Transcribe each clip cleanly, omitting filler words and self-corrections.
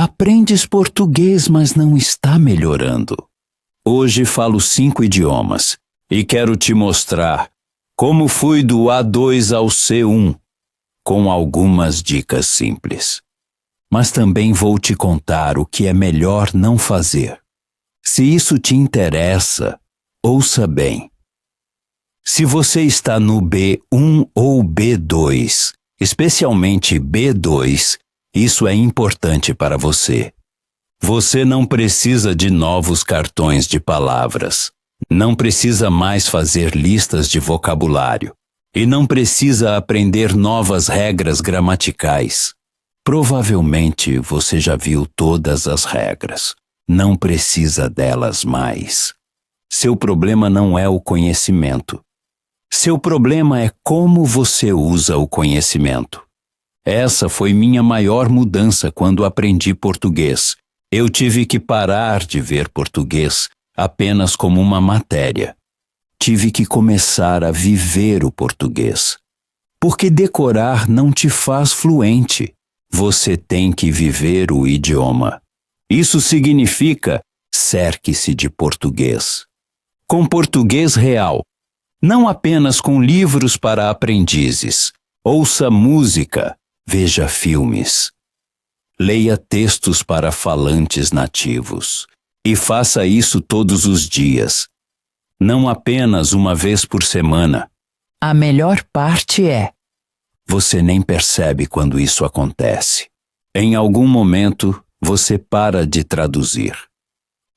Aprendes português, mas não está melhorando. Hoje falo 5 idiomas e quero te mostrar como fui do A2 ao C1, com algumas dicas simples. Mas também vou te contar o que é melhor não fazer. Se isso te interessa, ouça bem. Se você está no B1 ou B2, especialmente B2, isso é importante para você. Você não precisa de novos cartões de palavras. Não precisa mais fazer listas de vocabulário. E não precisa aprender novas regras gramaticais. Provavelmente você já viu todas as regras. Não precisa delas mais. Seu problema não é o conhecimento. Seu problema é como você usa o conhecimento. Essa foi minha maior mudança quando aprendi português. Eu tive que parar de ver português apenas como uma matéria. Tive que começar a viver o português. Porque decorar não te faz fluente. Você tem que viver o idioma. Isso significa cerque-se de português. Com português real. Não apenas com livros para aprendizes. Ouça música, veja filmes. Leia textos para falantes nativos. E faça isso todos os dias. Não apenas uma vez por semana. A melhor parte é: você nem percebe quando isso acontece. Em algum momento, você para de traduzir.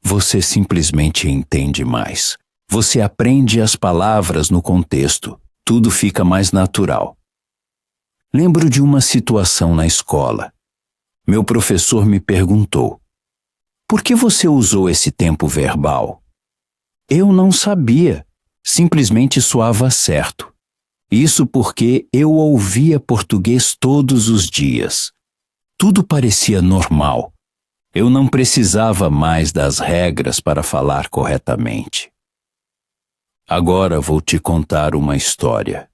Você simplesmente entende mais. Você aprende as palavras no contexto. Tudo fica mais natural. Lembro de uma situação na escola. Meu professor me perguntou: por que você usou esse tempo verbal? Eu não sabia. Simplesmente soava certo. Isso porque eu ouvia português todos os dias. Tudo parecia normal. Eu não precisava mais das regras para falar corretamente. Agora vou te contar uma história.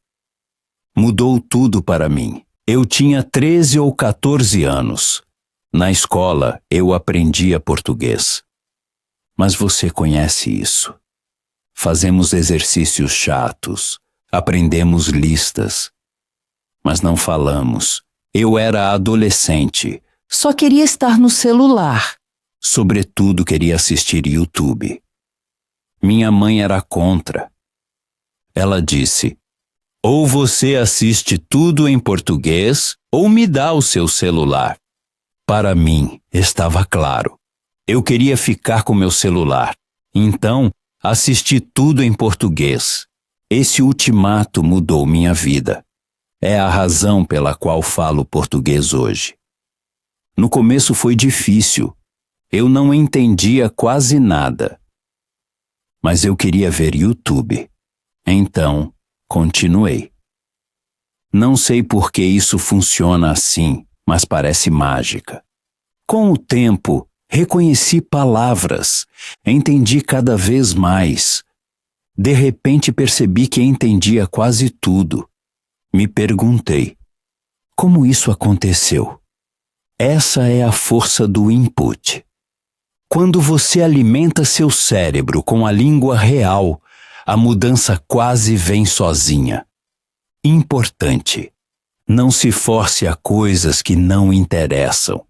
Mudou tudo para mim. Eu tinha 13 ou 14 anos. Na escola, eu aprendia português. Mas você conhece isso. Fazemos exercícios chatos, aprendemos listas, mas não falamos. Eu era adolescente. só queria estar no celular. Sobretudo queria assistir YouTube. Minha mãe era contra. Ela disse: ou você assiste tudo em português, ou me dá o seu celular. Para mim, estava claro. Eu queria ficar com meu celular. Então, assisti tudo em português. Esse ultimato mudou minha vida. É a razão pela qual falo português hoje. No começo foi difícil. Eu não entendia quase nada. Mas eu queria ver YouTube. Então, continuei. Não sei por que isso funciona assim, mas parece mágica. Com o tempo, reconheci palavras, entendi cada vez mais. De repente percebi que entendia quase tudo. Me perguntei: como isso aconteceu? Essa é a força do input. Quando você alimenta seu cérebro com a língua real, a mudança quase vem sozinha. Importante: não se force a coisas que não interessam.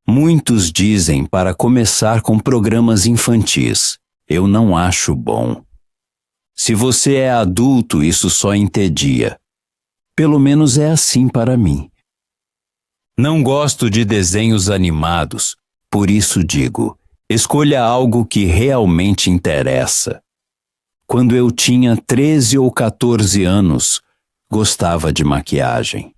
Muitos dizem para começar com programas infantis. Eu não acho bom. Se você é adulto, isso só entedia. Pelo menos é assim para mim. Não gosto de desenhos animados, por isso digo: escolha algo que realmente interessa. Quando eu tinha 13 ou 14 anos, gostava de maquiagem.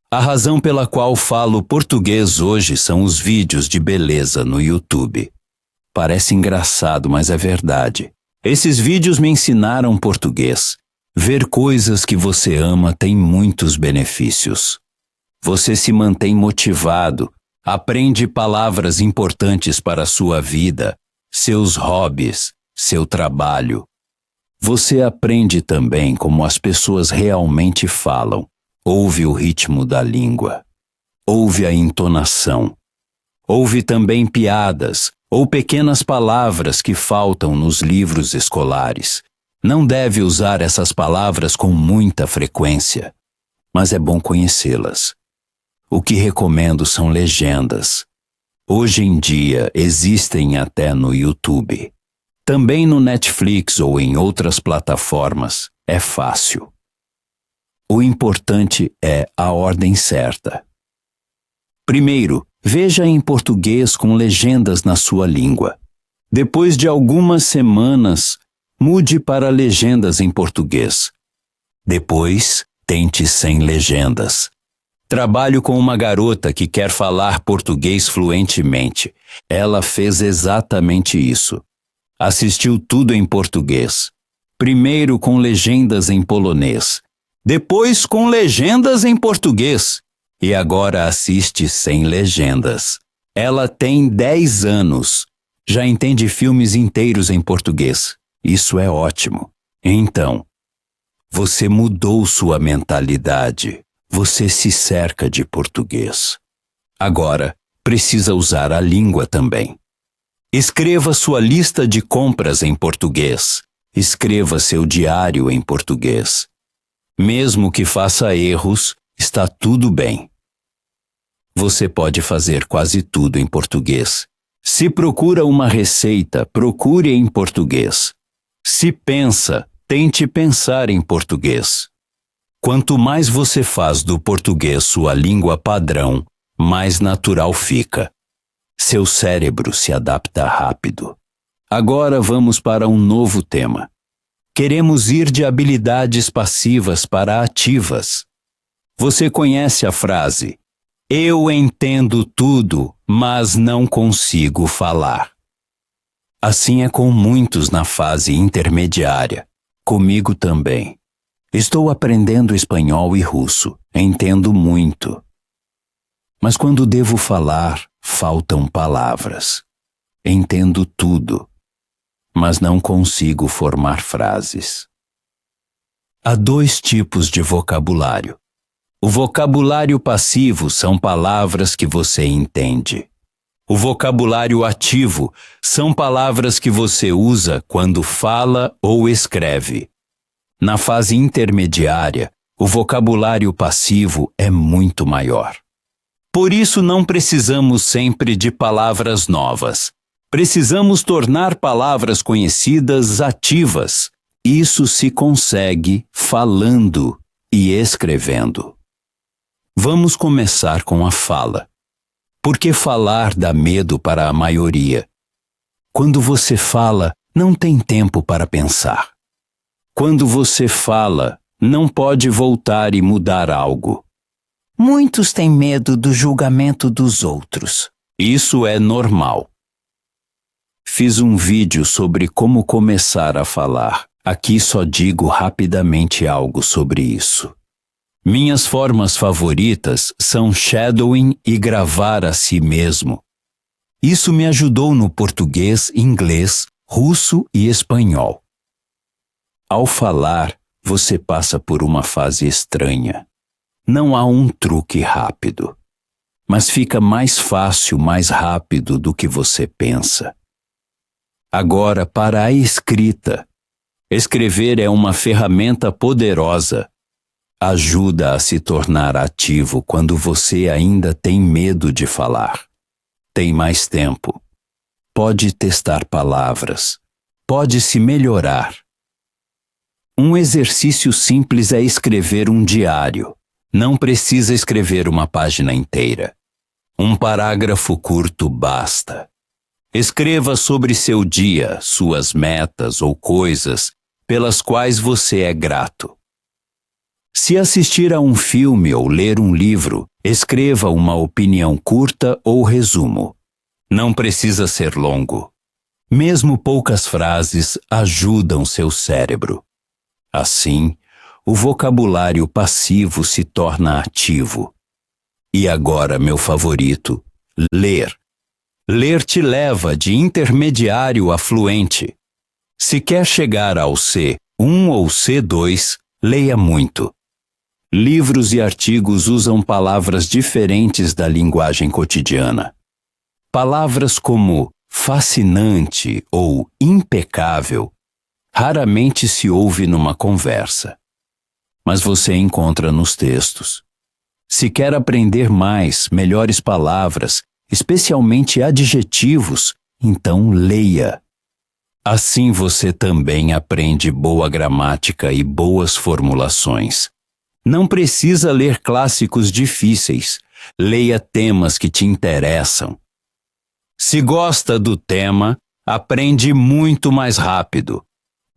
A razão pela qual falo português hoje são os vídeos de beleza no YouTube. Parece engraçado, mas é verdade. Esses vídeos me ensinaram português. Ver coisas que você ama tem muitos benefícios. Você se mantém motivado, aprende palavras importantes para a sua vida, seus hobbies, seu trabalho. Você aprende também como as pessoas realmente falam. Ouve o ritmo da língua. Ouve a entonação. ouve também piadas ou pequenas palavras que faltam nos livros escolares. Não deve usar essas palavras com muita frequência, mas é bom conhecê-las. O que recomendo são legendas. Hoje em dia existem até no YouTube. Também no Netflix ou em outras plataformas é fácil. O importante é a ordem certa. Primeiro, veja em português com legendas na sua língua. Depois de algumas semanas, mude para legendas em português. Depois, tente sem legendas. Trabalho com uma garota que quer falar português fluentemente. Ela fez exatamente isso. Assistiu tudo em português. Primeiro com legendas em polonês. Depois com legendas em português. E agora assiste sem legendas. Ela tem 10 anos. Já entende filmes inteiros em português. Isso é ótimo. Então, você mudou sua mentalidade. Você se cerca de português. Agora, precisa usar a língua também. Escreva sua lista de compras em português. Escreva seu diário em português. Mesmo que faça erros, está tudo bem. Você pode fazer quase tudo em português. Se procura uma receita, procure em português. Se pensa, tente pensar em português. Quanto mais você faz do português sua língua padrão, mais natural fica. Seu cérebro se adapta rápido. Agora vamos para um novo tema. Queremos ir de habilidades passivas para ativas. Você conhece a frase: "Eu entendo tudo, mas não consigo falar." Assim é com muitos na fase intermediária. Comigo também. Estou aprendendo espanhol e russo. Entendo muito. Mas quando devo falar, faltam palavras. Entendo tudo, mas não consigo formar frases. Há 2 tipos de vocabulário. O vocabulário passivo são palavras que você entende. O vocabulário ativo são palavras que você usa quando fala ou escreve. Na fase intermediária, o vocabulário passivo é muito maior. Por isso não precisamos sempre de palavras novas. Precisamos tornar palavras conhecidas ativas. Isso se consegue falando e escrevendo. Vamos começar com a fala. Porque falar dá medo para a maioria. Quando você fala, não tem tempo para pensar. Quando você fala, não pode voltar e mudar algo. Muitos têm medo do julgamento dos outros. Isso é normal. Fiz um vídeo sobre como começar a falar. Aqui só digo rapidamente algo sobre isso. Minhas formas favoritas são shadowing e gravar a si mesmo. Isso me ajudou no português, inglês, russo e espanhol. Ao falar, você passa por uma fase estranha. Não há um truque rápido, mas fica mais fácil, mais rápido do que você pensa. Agora, para a escrita. Escrever é uma ferramenta poderosa. Ajuda a se tornar ativo quando você ainda tem medo de falar. Tem mais tempo. Pode testar palavras. Pode se melhorar. Um exercício simples é escrever um diário. Não precisa escrever uma página inteira. Um parágrafo curto basta. Escreva sobre seu dia, suas metas ou coisas pelas quais você é grato. Se assistir a um filme ou ler um livro, escreva uma opinião curta ou resumo. Não precisa ser longo. Mesmo poucas frases ajudam seu cérebro. Assim, o vocabulário passivo se torna ativo. E agora, meu favorito, ler. Ler te leva de intermediário a fluente. Se quer chegar ao C1 ou C2, leia muito. Livros e artigos usam palavras diferentes da linguagem cotidiana. Palavras como fascinante ou impecável raramente se ouve numa conversa, mas você encontra nos textos. Se quer aprender mais, melhores palavras, especialmente adjetivos, então leia. Assim você também aprende boa gramática e boas formulações. Não precisa ler clássicos difíceis, leia temas que te interessam. Se gosta do tema, aprende muito mais rápido.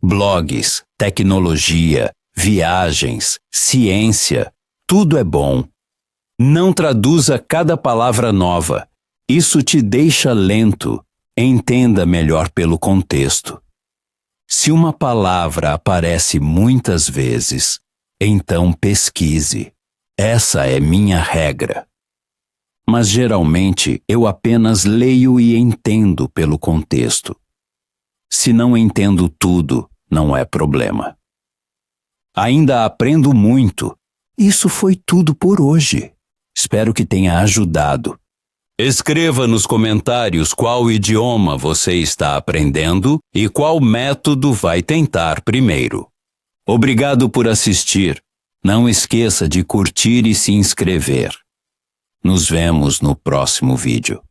Blogs, tecnologia, viagens, ciência, tudo é bom. Não traduza cada palavra nova. Isso te deixa lento. Entenda melhor pelo contexto. Se uma palavra aparece muitas vezes, então pesquise. Essa é minha regra. Mas geralmente eu apenas leio e entendo pelo contexto. Se não entendo tudo, não é problema. Ainda aprendo muito. Isso foi tudo por hoje. Espero que tenha ajudado. Escreva nos comentários qual idioma você está aprendendo e qual método vai tentar primeiro. Obrigado por assistir. Não esqueça de curtir e se inscrever. Nos vemos no próximo vídeo.